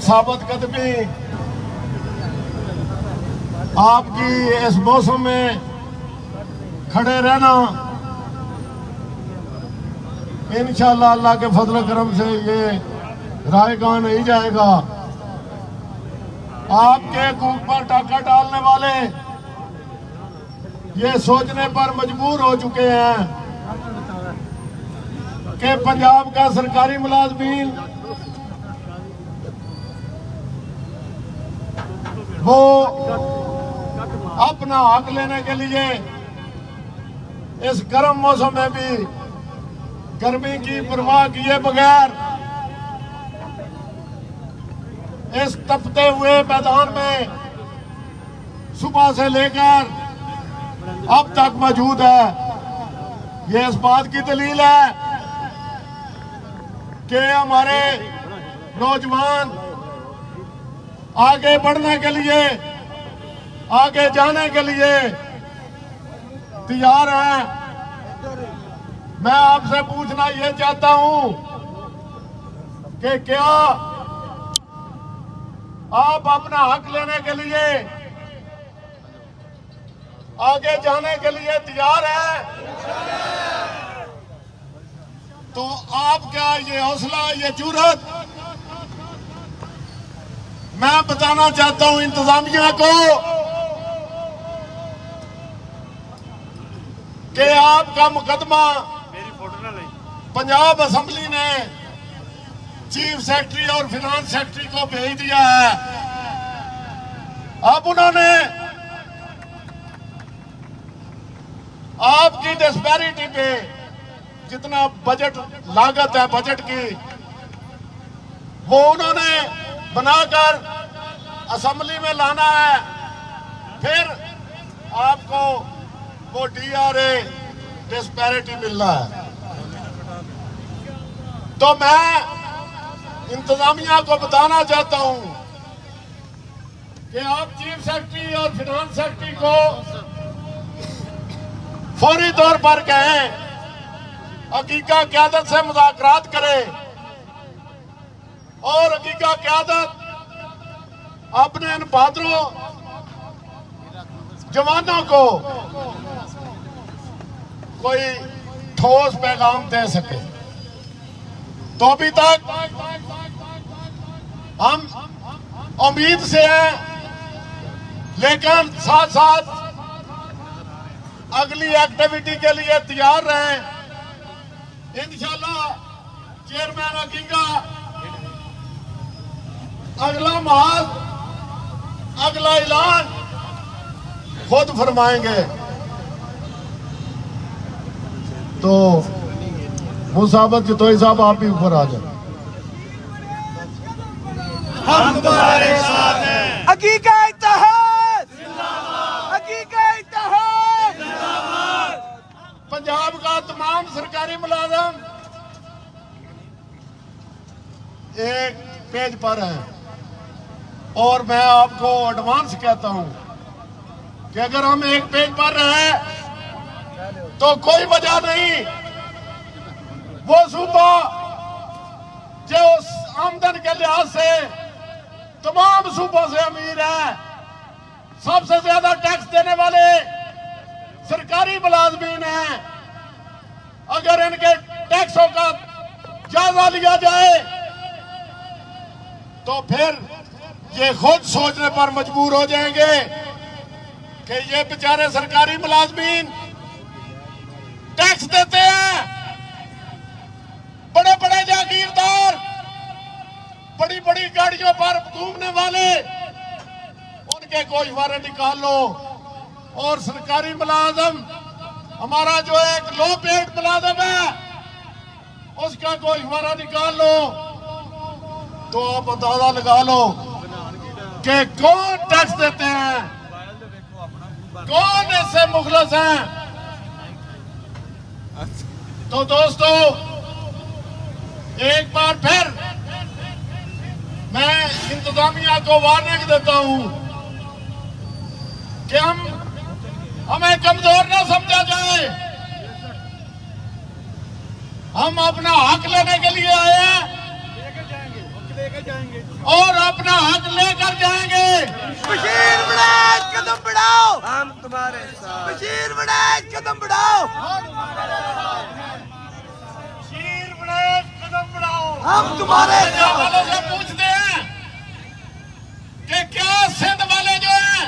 साबित कदमी आपकी इस मौसम में खड़े रहना इंशाअल्लाह अल्लाह के फजल करम से ये रायगां नहीं जाएगा। आपके कूक पर टाका डालने वाले ये सोचने पर मजबूर हो चुके हैं कि पंजाब का सरकारी मुलाजमीन वो अपना हक लेने के लिए इस गर्म मौसम में भी गर्मी की परवाह किए बगैर इस तपते हुए मैदान में सुबह से लेकर अब तक मौजूद है। ये इस बात की दलील है कि हमारे नौजवान आगे बढ़ने के लिए, आगे जाने के लिए तैयार हैं। मैं आपसे पूछना ये चाहता हूं कि क्या आप अपना हक लेने के लिए, आगे जाने के लिए तैयार हैं? तो आपका ये हौसला, ये जुर्रत मैं बताना चाहता हूं इंतजामिया को कि आपका मुकदमा पंजाब असेंबली ने चीफ सेक्रेटरी और फिनांस सेक्रेटरी को भेज दिया है। अब उन्होंने आपकी डिस्पैरिटी पे जितना बजट लागत है बजट की, वो उन्होंने बनाकर असेंबली में लाना है। फिर आपको वो DRA डिस्पैरिटी मिलना है। तो मैं इंतजामिया को बताना चाहता हूं कि आप चीफ सेक्रेटरी और फिनांस सेक्रेटरी को फौरी तौर पर कहें, हकीका क़यादत से मुज़ाकरात करें और हकीका क़यादत अपने इन बहादुरों जवानों को कोई ठोस पैगाम दे सके। तो अभी तक हम उम्मीद से हैं, लेकिन साथ साथ अगली एक्टिविटी के लिए तैयार रहें। इंशाल्लाह चेयरमैन हकीका अगला महाज, अगला ऐलान खुद फरमाएंगे। तो मुसाबत जतोई साहब आप भी ऊपर आ जाए। हम तुम्हारे साथ हैं। हकीका इत्तेहाद जिंदाबाद, हकीका इत्तेहाद जिंदाबाद। पंजाब का तमाम सरकारी मुलाजम एक पेज पर है और मैं आपको एडवांस कहता हूं कि अगर हम एक पेज पर रहे तो कोई वजह नहीं, वो सूबा जो आमदन के लिहाज से तमाम सूबों से अमीर है, सबसे ज्यादा टैक्स देने वाले सरकारी मुलाजमीन हैं, अगर इनके टैक्सों का जायजा लिया जाए तो फिर ये खुद सोचने पर मजबूर हो जाएंगे कि ये बेचारे सरकारी मुलाजमीन टैक्स देते हैं, बड़े बड़े जागीरदार बड़ी बड़ी गाड़ियों पर घूमने वाले, उनके गोशवारे निकाल लो और सरकारी मुलाजम हमारा जो एक लो पेड मुलाजम है उसका गोशवारा निकाल लो। तो आप अंदाजा लगा लो कि कौन टैक्स देते हैं, कौन ऐसे मुखलस हैं। तो दोस्तों एक बार फिर मैं इंतजामिया को वार्निंग देता हूं कि हमें कमजोर न समझा जाए। हम अपना हक लेने के लिए आए हैं और अब अपना हक लेकर जाएंगे। बशीर वड़ैच कदम बढ़ाओ, हम तुम्हारे साथ। बशीर वड़ैच कदम बढ़ाओ, बशीर वड़ैच कदम बढ़ाओ, हम तुम्हारे साथ। वालों से पूछते हैं कि क्या सिंध वाले जो हैं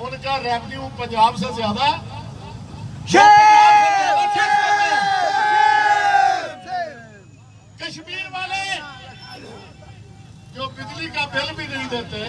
उनका रेवेन्यू पंजाब से ज्यादा कश्मीर वाले जो बिजली का बिल भी नहीं देते,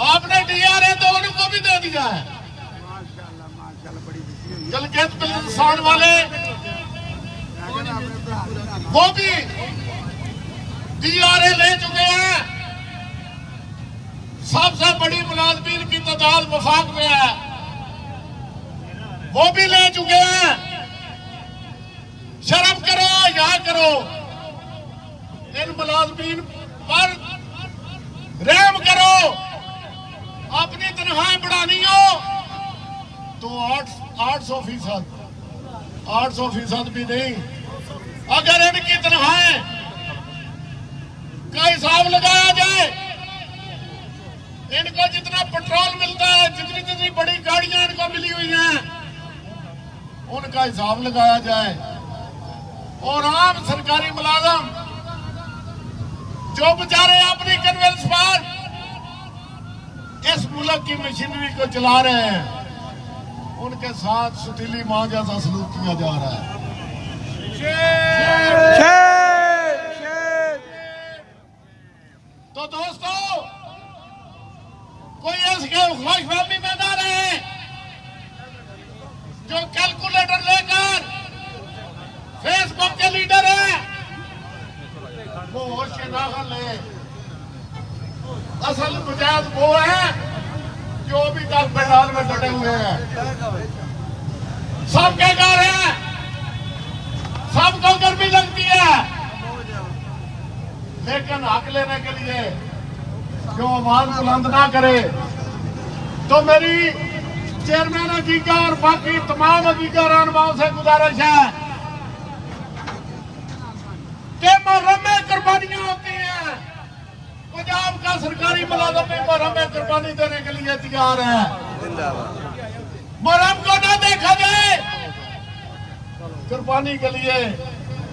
आपने डीआरए तो उनको भी दे दिया है। गलगित बिल्तिस्तान वाले वो भी डीआरए ले चुके हैं। सबसे बड़ी मुलाजमीन की तादाद वफाक में है, वो भी ले चुके हैं। शर्म करो या करो, इन मुलाजमीन पर रहम करो। अपनी तनख्वाहें बढ़ानी हो तो 800% 800% भी नहीं, अगर इनकी तनख्वाहें का हिसाब लगाया जाए, इनको जितना पेट्रोल मिलता है, जितनी जितनी बड़ी गाड़ियां इनको मिली हुई हैं, उनका हिसाब लगाया जाए और आम सरकारी मुलाजम जो बेचारे अपनी कन्वेंस पर इस मुल्क की मशीनरी को चला रहे हैं, उनके साथ सुतीली मां जैसा सलूक किया जा रहा है। तो दोस्तों, कोई ऐसे खुशफहमी में ना रहे जो कैलकुलेटर लेकर फेसबुक के लीडर है, वो होश के नाखन ले। असल मुजाहिद वो है जो अभी तक पंडाल में डटे हुए हैं। सबके घर है, सबको गर्मी लगती है, लेकिन हक लेने के लिए जो आवाज बुलंद ना करे। तो मेरी चेयरमैन हकीका और बाकी तमाम हकीका रहनुमाओं से गुजारिश है कि मुहर्रम में कुर्बानियां होती हैं। पंजाब का सरकारी मुलाजम भी मुहर्रम में कुर्बानी देने के लिए तैयार है। मुहर्रम को ना देखा जाए, कुर्बानी के लिए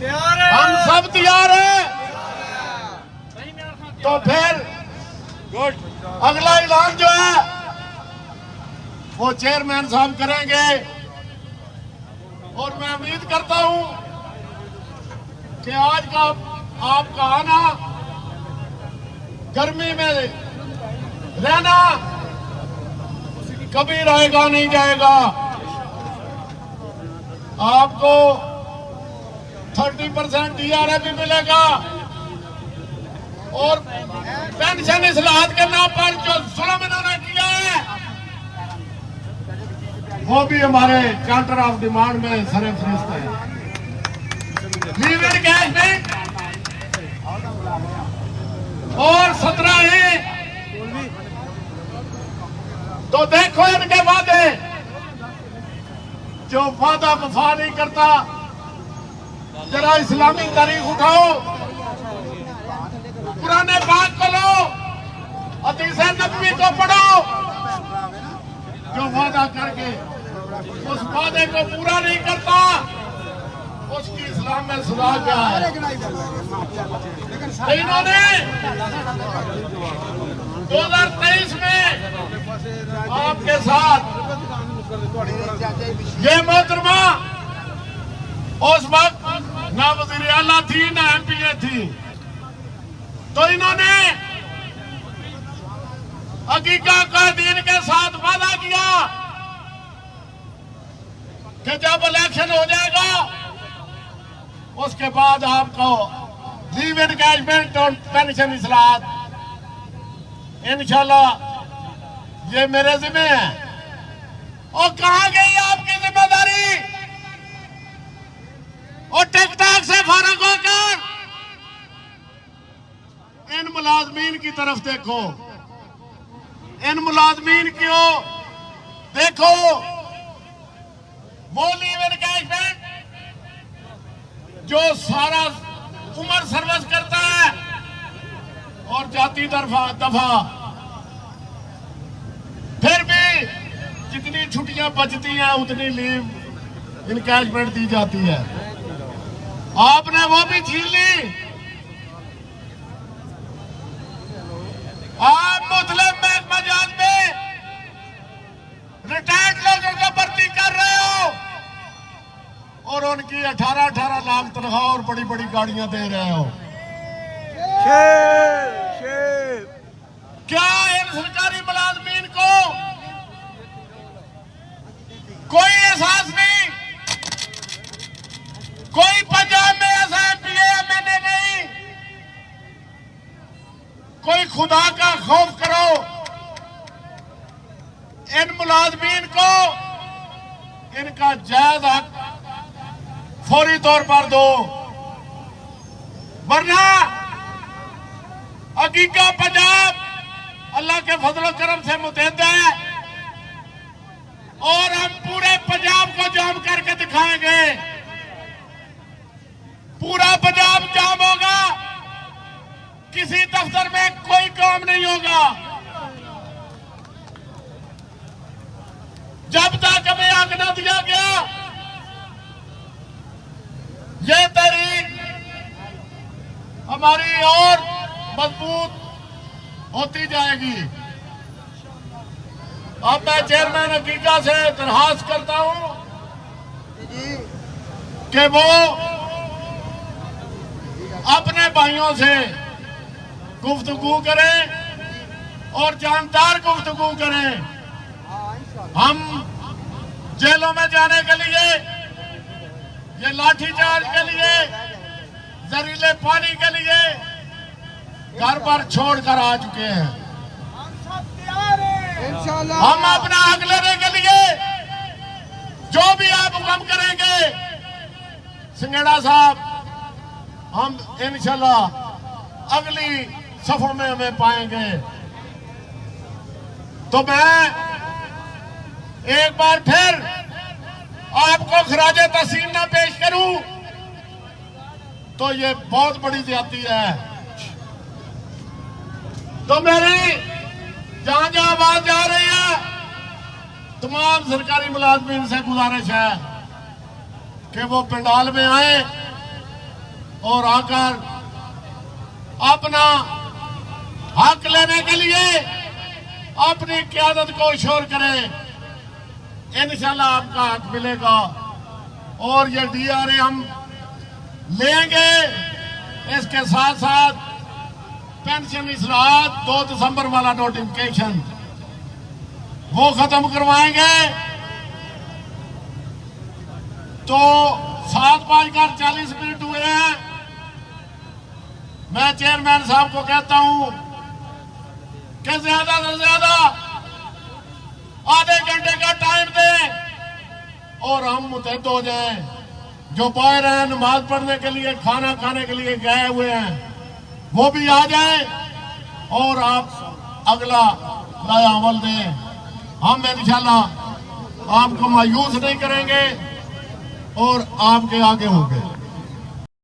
हम सब तैयार हैं। तो फिर अगला ऐलान जो है वो चेयरमैन साहब करेंगे और मैं उम्मीद करता हूं कि आज का आपका आना, गर्मी में रहना कभी रहेगा नहीं जाएगा। आपको 30% डीआरए भी मिलेगा और पेंशन इस्लाहत के नाम पर जो जुल्म इन्होंने किया है वो भी हमारे चार्टर ऑफ डिमांड में सरे फरिश्त है। लीव एनगेजमेंट और 17 है। तो देखो इनके वादे, जो वादा वफा नहीं करता। जरा इस्लामी तारीख उठाओ, पुराने पाक को लो, हदीस नबवी को पढ़ो। जो वादा करके उस वादे को पूरा नहीं करता, उसकी इस्लाम में सजा क्या है। इन्होंने 2023 में आपके साथ ये मोहतरमा उस वक्त ना वज़ीर आला थी ना एमपीए थी, तो इन्होंने हकीका कायदीन के साथ वादा किया कि जब इलेक्शन हो जाएगा उसके बाद आपको लीव एनगेजमेंट और पेंशन इस्लाहत इंशाल्लाह ये मेरे जिम्मे है। और कहां गई आपकी जिम्मेदारी? और टिकटॉक से फारग होकर इन मुलाजमीन की तरफ देखो, इन मुलाजमीन को देखो। वो लीव एनगेजमेंट जो सारा उम्र सर्विस करता है, और जाती दफा फिर भी जितनी छुट्टियां बचती हैं उतनी लीव इनकैशमेंट दी जाती है। आपने वो भी छीन ली। आप मुस्लिम महकमा जात में रिटायर्ड लोगों को भर्ती कर रहे हो और उनकी 18-18 लाख तनख्वाह और बड़ी बड़ी गाड़ियां दे रहे हो। क्या इन सरकारी मुलाजमीन को कोई एहसास नहीं? कोई पंजाब में ऐसा एमपीए एमएलए नहीं? कोई खुदा का खौफ करो, इन मुलाजमीन को इनका जायज हक फौरी तौर पर दो, वरना हकीका पंजाब अल्लाह के फजल करम से मुतहद है और हम पूरे पंजाब को जाम करके दिखाएंगे। पूरा पंजाब जाम होगा, किसी दफ्तर में कोई काम नहीं होगा जब तक हमें हक न दिया गया। ये तहरीक हमारी और मजबूत होती जाएगी। अब मैं चेयरमैन हकीका से दरखास्त करता हूं कि वो अपने भाइयों से गुफ्तगू करें और जानदार गुफ्तगू करें। हम जेलों में जाने के लिए, ये लाठीचार्ज के लिए, जहरीले पानी के लिए घर पर छोड़कर आ चुके हैं। हम अपना हक लेने के लिए जो भी आप हुक्म करेंगे सिंगेड़ा साहब, हम इंशाल्लाह अगली सफों में हमें पाएंगे। तो मैं एक बार फिर आपको खराजे तहसीन न पेश करूं तो ये बहुत बड़ी ज्यादती है। तो मेरी जहां जहां आवाज जा रही है, तमाम सरकारी मुलाजमीन से गुजारिश है कि वो पंडाल में आए और आकर अपना हक लेने के लिए अपनी क़यादत को शोर करें। इंशाल्लाह आपका हक मिलेगा और ये डीआरए हम लेंगे। इसके साथ साथ पेंशन इस्लाहत 2 दिसंबर वाला नोटिफिकेशन वो खत्म करवाएंगे। तो 7:40 हुए हैं। मैं चेयरमैन साहब को कहता हूं कि ज्यादा से ज्यादा आधे घंटे का टाइम दें और हम मुतहद हो जाएं। जो बाहर हैं नमाज पढ़ने के लिए, खाना खाने के लिए गए हुए हैं, वो भी आ जाएं और आप अगला लाया अमल दें। हम इंशाल्लाह आपको मायूस नहीं करेंगे और आपके आगे होंगे।